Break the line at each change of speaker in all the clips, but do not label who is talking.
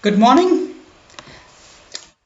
Good morning.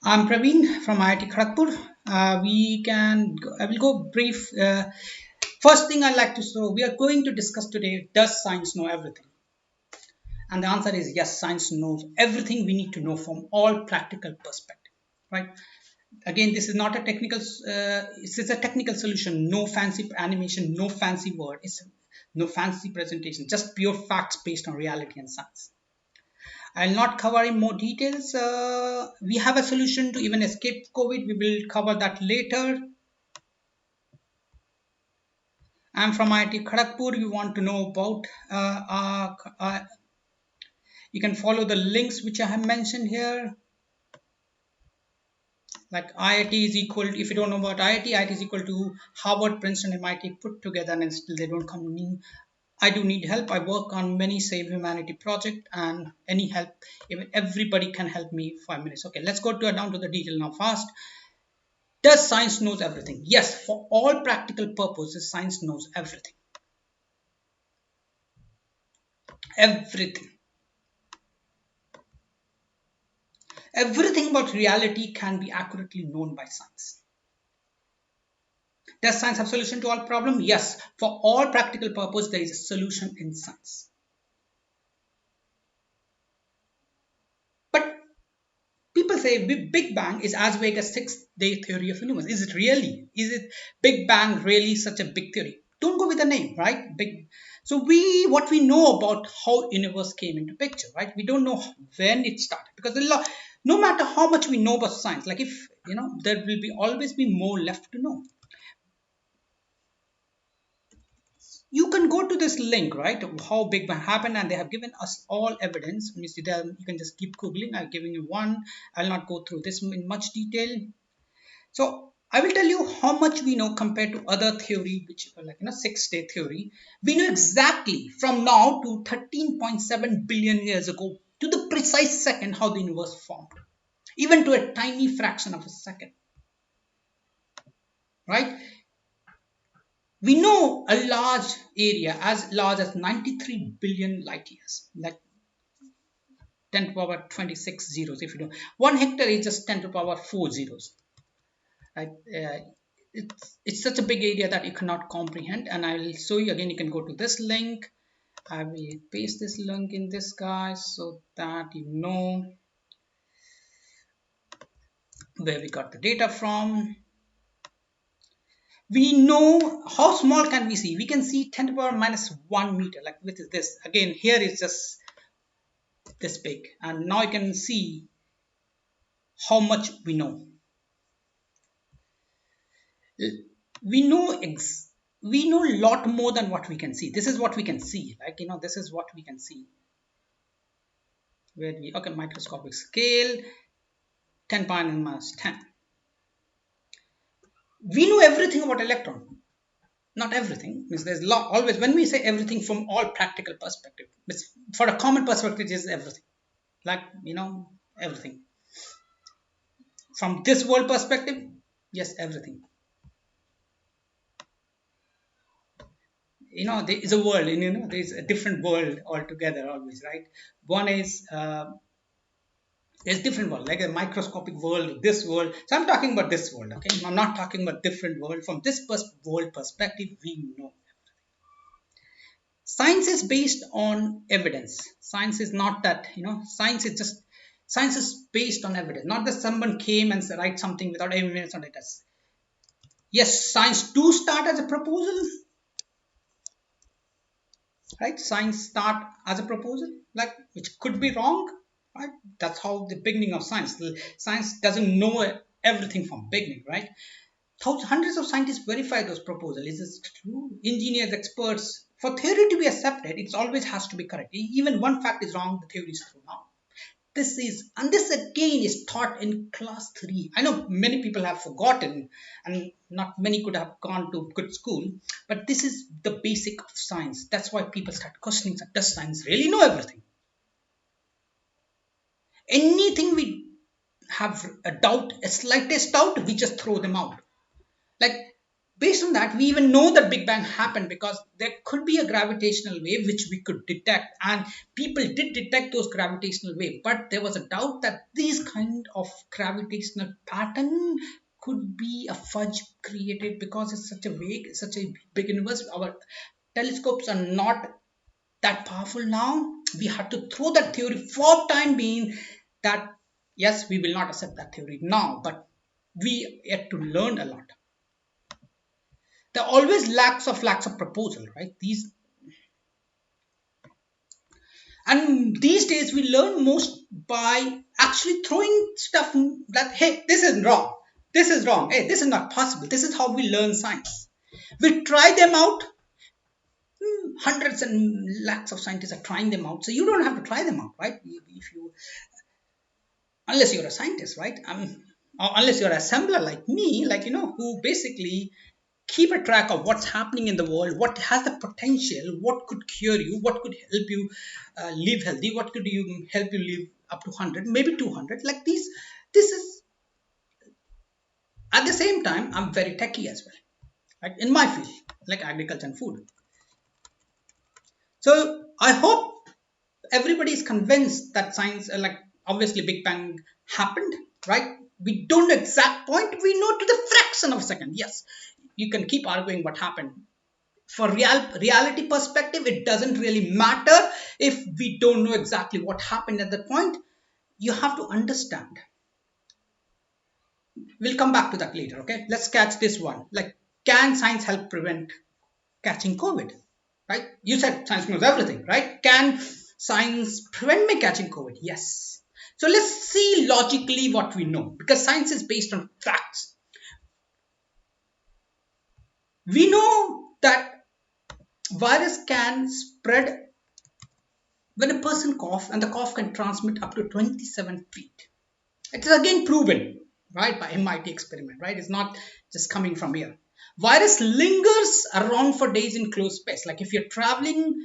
I'm Praveen from IIT Kharagpur. I will go brief. First thing I'd like to show, we are going to discuss today, does science know everything? And the answer is yes, science knows everything we need to know from all practical perspective, right? Again, this is not a technical, this is a technical solution, no fancy animation, no fancy word, it's no fancy presentation, just pure facts based on reality and science. I'll not cover in more details. We have a solution to even escape COVID. We will cover that later. I'm from IIT Kharagpur. You want to know about, you can follow the links which I have mentioned here. Like IIT is equal, if you don't know about IIT is equal to Harvard, Princeton, MIT put together, and still they don't come in. I do need help. I work on many Save Humanity project, and any help, even everybody can help me 5 minutes. Okay, let's go down to the detail now fast. Does science knows everything? Yes, for all practical purposes, science knows everything. Everything. Everything about reality can be accurately known by science. Does science have solution to all problems? Yes, for all practical purposes, there is a solution in science. But people say Big Bang is as vague as six-day theory of universe. Is it really? Is it Big Bang really such a big theory? Don't go with the name, right? Big. So what we know about how universe came into picture, right? We don't know when it started, because no matter how much we know about science, like if there will be always be more left to know. You can go to this link, right, of how Big Bang happened, and they have given us all evidence. Let me see that. You can just keep googling. I'm giving you one. I'll not go through this in much detail. So I will tell you how much we know compared to other theory, which are like six-day theory. We know exactly from now to 13.7 billion years ago to the precise second how the universe formed, even to a tiny fraction of a second, right? We know a large area as large as 93 billion light years, like 10 to the power 26 zeros. If you know, 1 hectare is just 10 to the power 4 zeros, right? It's such a big area that you cannot comprehend, and I'll show you again. You can go to this link. I will paste this link in this, guys, so that you know where we got the data from. We know how small can we see. We can see 10 to the power minus 1 meter, like which is this. Again, here is just this big, and now you can see how much we know. We know we know a lot more than what we can see. This is what we can see, like this is what we can see. Where we, okay, microscopic scale, 10 power minus 10. We know everything about electron. Not everything, means there's always, when we say everything from all practical perspective, for a common perspective is everything, like everything. From this world perspective, yes, everything. There is a world, and there is a different world altogether always, right? One is there's different world, like a microscopic world, this world. So I'm talking about this world, okay? I'm not talking about different world. From this world perspective, we know. Science is based on evidence. Science is not that, science is based on evidence. Not that someone came and write something without evidence on it. Yes, science do start as a proposal, right? Science start as a proposal, like, which could be wrong, right? That's how the beginning of science. Science doesn't know everything from beginning, right? Hundreds of scientists verify those proposals. Is this true? Engineers, experts. For theory to be accepted, it always has to be correct. Even one fact is wrong, the theory is true now. This again is taught in class 3. I know many people have forgotten, and not many could have gone to good school, but this is the basic of science. That's why people start questioning, does science really know everything? Anything we have a doubt, a slightest doubt, we just throw them out. Like, Based on that, we even know that Big Bang happened because there could be a gravitational wave which we could detect, and people did detect those gravitational wave, but there was a doubt that these kind of gravitational pattern could be a fudge created because it's such a big universe. Our telescopes are not that powerful now. We have to throw that theory for time being, that yes, we will not accept that theory now, but we yet to learn a lot. There are always lacks of proposal, right? These, and these days we learn most by actually throwing stuff that, hey, this is wrong, this is wrong, hey, this is not possible. This is how we learn science. We try them out. Hundreds and lakhs of scientists are trying them out, so you don't have to try them out, right? If you, unless you're a scientist, right? Or unless you're an assembler like me, like, who basically keep a track of what's happening in the world, what has the potential, what could cure you, what could help you live healthy, what could you help you live up to 100, maybe 200, like these. This is, at the same time, I'm very techy as well, like in my field, like agriculture and food. So I hope everybody is convinced that science, like obviously Big Bang happened, right? We don't know exact point, we know to the fraction of a second. Yes, you can keep arguing what happened. For reality perspective, it doesn't really matter if we don't know exactly what happened at that point. You have to understand. We'll come back to that later. Okay, let's catch this one. Like, can science help prevent catching COVID? Right, you said science knows everything, right? Can science prevent me catching COVID? Yes. So let's see logically what we know, because science is based on facts. We know that virus can spread when a person coughs, and the cough can transmit up to 27 feet. It is again proven, right, by MIT experiment, right? It's not just coming from here. Virus lingers around for days in closed space. Like if you're traveling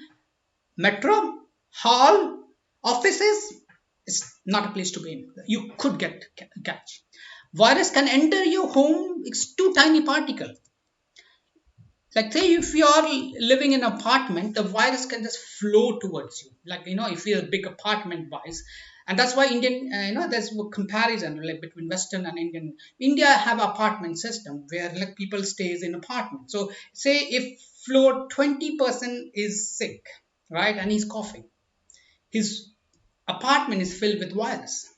metro, hall, offices, it's not a place to be in. You could catch. Virus can enter your home. It's too tiny particle. Like say if you are living in an apartment, the virus can just flow towards you, like if you're a big apartment wise. And that's why Indian, there's a comparison like between Western and Indian. India have apartment system where like people stays in apartment. So say if floor 20% is sick, right, and he's coughing, his apartment is filled with virus.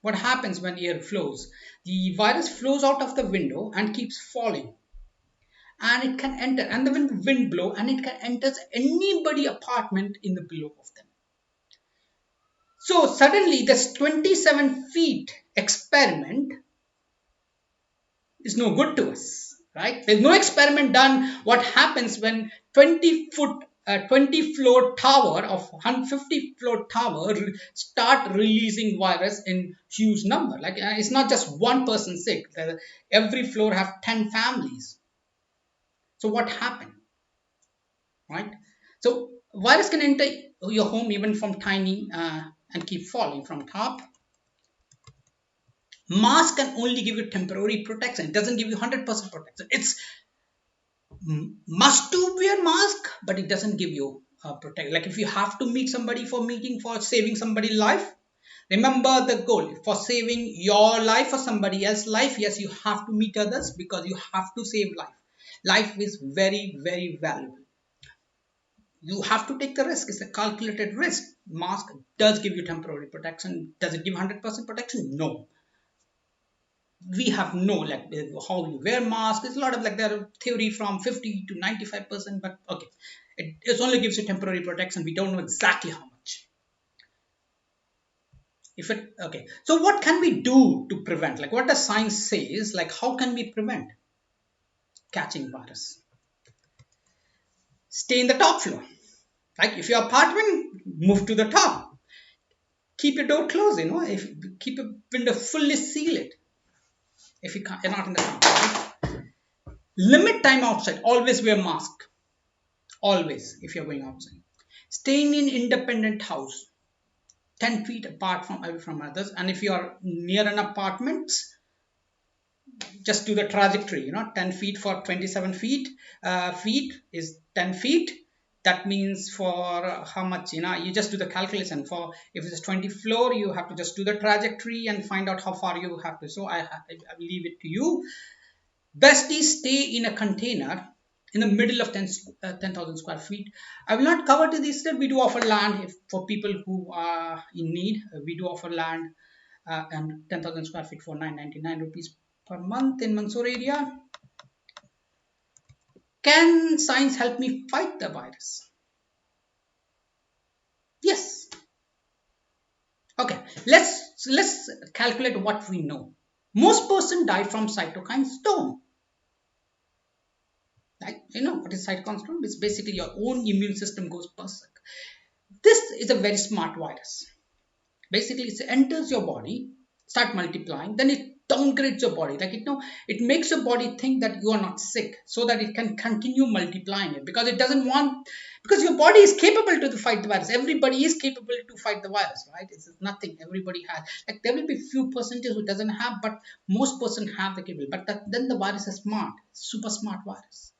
What happens when air flows? The virus flows out of the window and keeps falling, and it can enter, and when the wind blow, and it can enter anybody apartment in the below of them. So suddenly this 27 feet experiment is no good to us, right? There's no experiment done what happens when 20 floor tower of 150 floor tower start releasing virus in huge number. Like it's not just one person sick, every floor have 10 families. So what happened, right? So virus can enter your home even from tiny and keep falling from top. Mask can only give you temporary protection. It doesn't give you 100% protection. It's must to wear mask, but it doesn't give you protect. Like if you have to meet somebody for meeting for saving somebody's life, remember the goal for saving your life or somebody else's life. Yes, you have to meet others because you have to save life. Life is very, very valuable. You have to take the risk. It's a calculated risk. Mask does give you temporary protection. Does it give 100% protection? No. We have no like how you wear mask. It's a lot of like there theory from 50 to 95%, but okay, it only gives you temporary protection. We don't know exactly how much. If it okay, so what can we do to prevent? Like what does science say is like how can we prevent catching virus? Stay in the top floor. Like if your apartment, move to the top. Keep your door closed. If keep your window fully seal it. If you can't, you're not in the top. Right? Limit time outside. Always wear mask. Always, if you're going outside. Stay in an independent house, 10 feet apart from others. And if you are near an apartment, just do the trajectory, 10 feet for 27 feet, feet is 10 feet. That means for how much, you just do the calculation. For if it's 20 floor, you have to just do the trajectory and find out how far you have to. So I will leave it to you. Best is stay in a container in the middle of 10,000 square feet. I will not cover to this that we do offer land for people who are in need. We do offer land and 10,000 square feet for 999 rupees per month in Mansoor area. Can science help me fight the virus? Yes. Okay, let's calculate what we know. Most person die from cytokine storm. Like, what is cytokine storm? It's basically your own immune system goes berserk. This is a very smart virus. Basically, it enters your body, start multiplying, then it downgrades your body. Like, it makes your body think that you are not sick so that it can continue multiplying it, because it doesn't want, because your body is capable to fight the virus. Everybody is capable to fight the virus, right? It's nothing. Everybody has. Like, there will be few percentage who doesn't have, but most person have the capability. But then the virus is smart, super smart virus.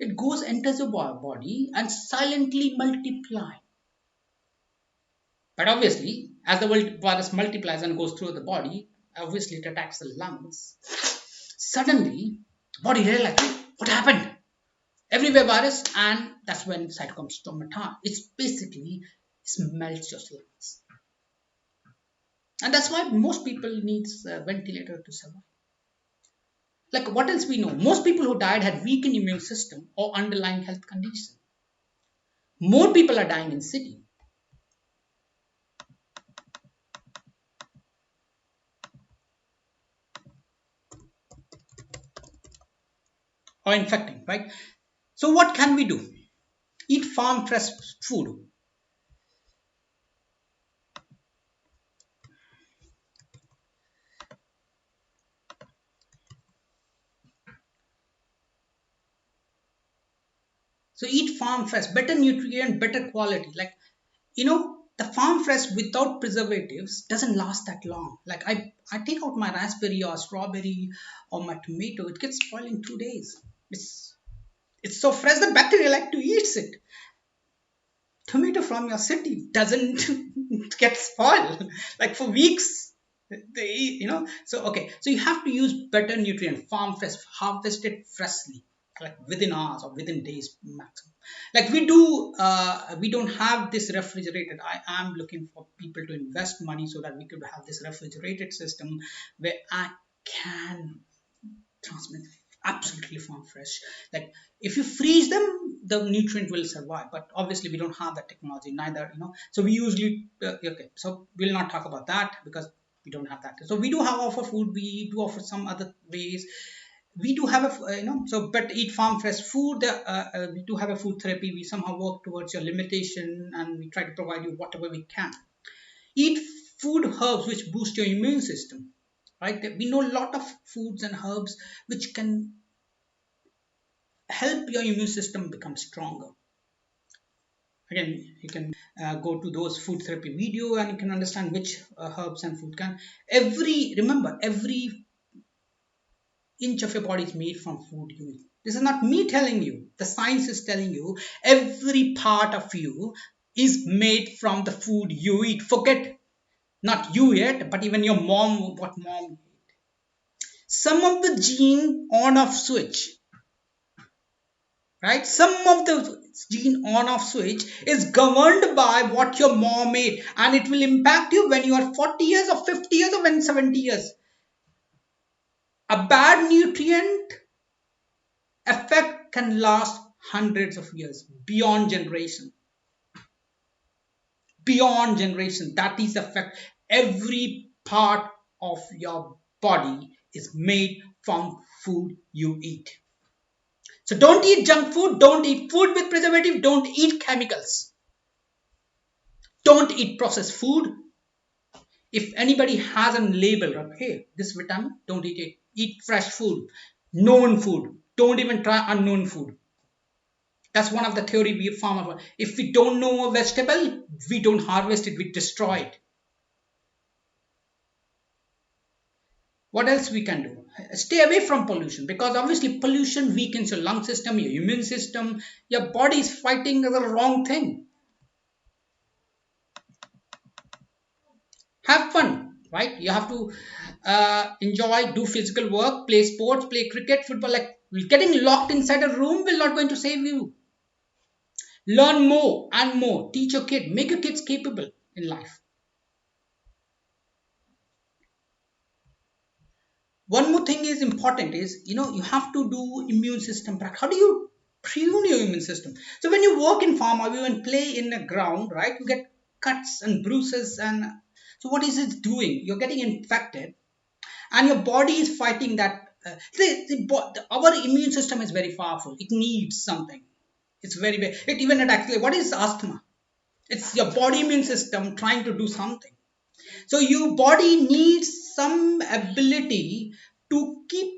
It goes, enters your body and silently multiply. But obviously, as the virus multiplies and goes through the body, obviously it attacks the lungs. Suddenly, body realizes, what happened? Everywhere virus, and that's when cytokine storm attacks. It's basically melts your lungs. And that's why most people need a ventilator to survive. Like, what else we know? Most people who died had weakened immune system or underlying health condition. More people are dying in city. Or infecting, right? So what can we do? Eat farm fresh food. So eat farm fresh, better nutrient, better quality. Like, the farm fresh without preservatives doesn't last that long. Like, I take out my raspberry or strawberry or my tomato, it gets spoiled in 2 days. It's so fresh that bacteria like to eat it. Tomato from your city doesn't get spoiled like for weeks. So okay, so you have to use better nutrient, farm fresh, harvested freshly, like within hours or within days maximum. Like we don't have this refrigerated. I am looking for people to invest money so that we could have this refrigerated system where I can transmit absolutely farm fresh. Like, if you freeze them, the nutrient will survive, but obviously we don't have that technology neither. So we usually okay, so we'll not talk about that because we don't have that. So we do have offer food, we do offer some other ways. We do have a so but eat farm fresh food. We do have a food therapy. We somehow work towards your limitation and we try to provide you whatever we can. Eat food herbs which boost your immune system, right? We know a lot of foods and herbs which can help your immune system become stronger. Again, you can go to those food therapy video and you can understand which herbs and food can. Remember, every inch of your body is made from food you eat. This is not me telling you. The science is telling you every part of you is made from the food you eat. Forget not you yet, but even your mom, what mom ate. Some of the gene on off switch, right? Some of the gene on off switch is governed by what your mom ate, and it will impact you when you are 40 years or 50 years or when 70 years. A bad nutrient effect can last hundreds of years, beyond generation. Beyond generation, that is effect. Every part of your body is made from food you eat. So don't eat junk food, don't eat food with preservative, don't eat chemicals. Don't eat processed food. If anybody has a label of, hey, this vitamin, don't eat it. Eat fresh food, known food. Don't even try unknown food. That's one of the theory we farm. If we don't know a vegetable, we don't harvest it, we destroy it. What else we can do? Stay away from pollution, because obviously pollution weakens your lung system, your immune system. Your body is fighting the wrong thing. Have fun, right? You have to enjoy, do physical work, play sports, play cricket, football. Like, getting locked inside a room will not going to save you. Learn more and more. Teach your kid, make your kids capable in life. One more thing is important is, you have to do immune system practice. How do you prune your immune system? So when you work in farm or even play in the ground, right, you get cuts and bruises. And so what is it doing? You're getting infected, and your body is fighting that. Our immune system is very powerful. It needs something. It's very it even at actually, what is asthma? It's your body immune system trying to do something. So your body needs some ability to keep,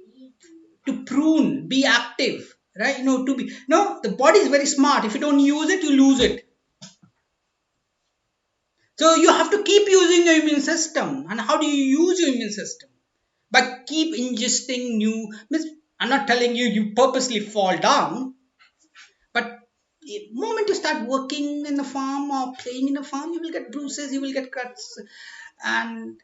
to prune, be active, right? To be, no, the body is very smart. If you don't use it, you lose it. So you have to keep using your immune system. And how do you use your immune system? By keep ingesting new. I'm not telling you purposely fall down, but the moment you start working in the farm or playing in the farm, you will get bruises, you will get cuts. And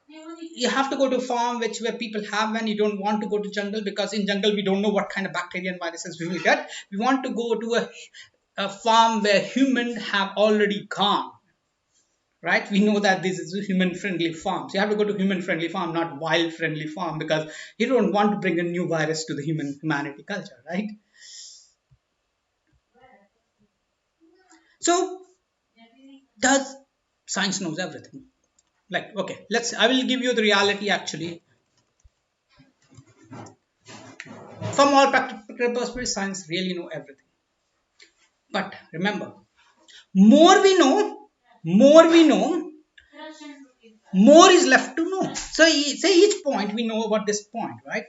you have to go to a farm where people have, and you don't want to go to jungle, because in jungle we don't know what kind of bacteria and viruses we will get. We want to go to a farm where humans have already gone, right? We know that this is a human friendly farm, so you have to go to human friendly farm, not wild friendly farm, because you don't want to bring a new virus to the humanity culture, right? So does science knows everything? Like, okay, I will give you the reality actually. From all practical perspective, science really know everything. But remember, more we know, more we know, more is left to know. So say each point we know about this point, right?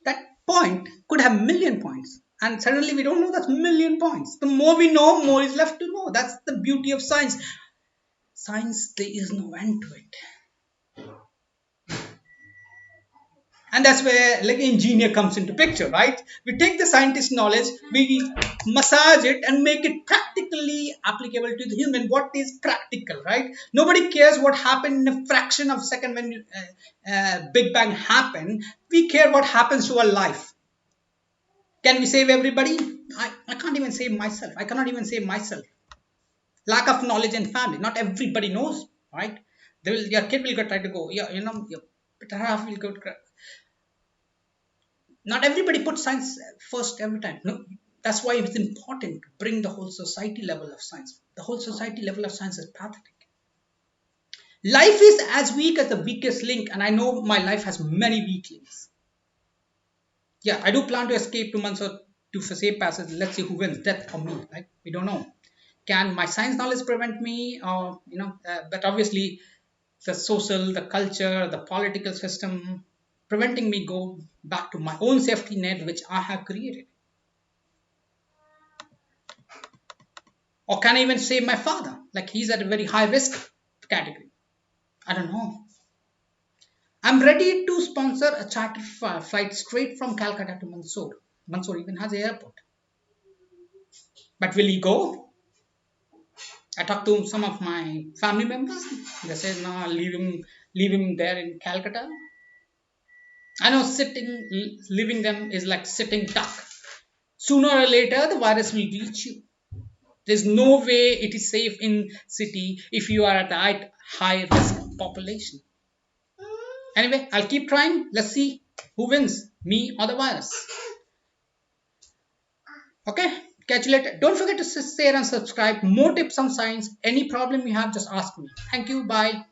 That point could have million points, and suddenly we don't know that million points. The more we know, more is left to know. That's the beauty of science. Science, there is no end to it. And that's where like engineer comes into picture, right? We take the scientist knowledge, we massage it and make it practically applicable to the human. What is practical, right? Nobody cares what happened in a fraction of a second when big bang happened. We care what happens to our life. Can we save everybody? I can't even save myself. I cannot even save myself. Lack of knowledge in family, not everybody knows, right? Your kid will try to go, yeah, your better half will go, not everybody puts science first every time. No, that's why it's important to bring the whole society level of science. The whole society level of science is pathetic. Life is as weak as the weakest link, and I know my life has many weak links. Yeah, I do plan to escape 2 months or to safe passage. Let's see who wins, death or me. Right? We don't know. Can my science knowledge prevent me, or but obviously the social, the culture, the political system preventing me go back to my own safety net which I have created. Or can I even save my father? Like, he's at a very high risk category. I don't know. I'm ready to sponsor a charter flight straight from Calcutta to Mansoor. Mansoor even has an airport. But will he go? I talked to some of my family members. They said, no, leave him there in Calcutta. I know leaving them is like sitting duck. Sooner or later, the virus will reach you. There's no way it is safe in city if you are at the high risk population. Anyway, I'll keep trying. Let's see who wins, me or the virus. Okay, catch you later. Don't forget to share and subscribe. More tips on science. Any problem you have, just ask me. Thank you. Bye.